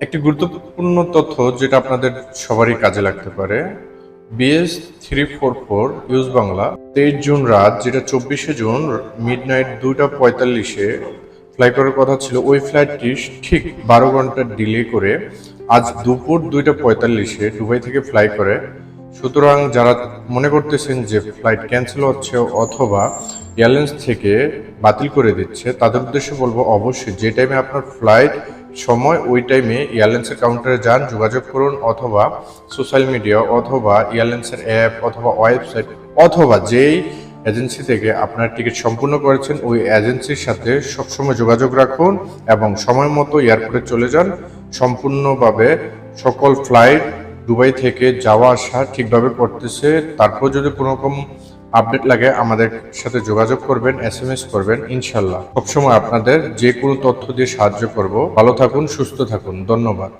একটি গুরুত্বপূর্ণ তথ্য যেটা আপনাদের সবারই কাজে লাগতে পারে। BS344 ইউজ বাংলা 23 জুন রাত, যেটা 24শে জুন মিডনাইট 2:45-এ ফ্লাই করার কথা ছিল, ওই ফ্লাইটটি ঠিক 12 ঘন্টা ডিলে করে আজ দুপুর 2:45-এ দুবাই থেকে ফ্লাই করে। সুতরাং যারা মনে করতেছেন যে ফ্লাইট ক্যান্সেল হচ্ছে অথবা এয়ারলাইন্স থেকে বাতিল করে দিচ্ছে, তাদের উদ্দেশ্যে বলবো অবশ্যই যে টাইমে আপনার ফ্লাইট সময় ওই টাইমে এয়ারলাইন্সের কাউন্টারে যান, যোগাযোগ করুন, অথবা সোশ্যাল মিডিয়া অথবা এয়ারলাইন্সের অ্যাপ অথবা ওয়েবসাইট অথবা যেই এজেন্সি থেকে আপনার টিকিট সম্পূর্ণ করেছেন ওই এজেন্সির সাথে সবসময় যোগাযোগ রাখুন এবং সময় মতো এয়ারপোর্টে চলে যান। সম্পূর্ণভাবে সকল ফ্লাইট দুবাই থেকে যাওয়া আসা ঠিকভাবে করতেছে। তারপর যদি কোনো রকম আপডেট লাগে আমাদের সাথে যোগাযোগ করবেন, SMS করবেন, ইনশাল্লাহ সবসময় আপনাদের যে কোনো তথ্য দিয়ে সাহায্য করব। ভালো থাকুন, সুস্থ থাকুন, ধন্যবাদ।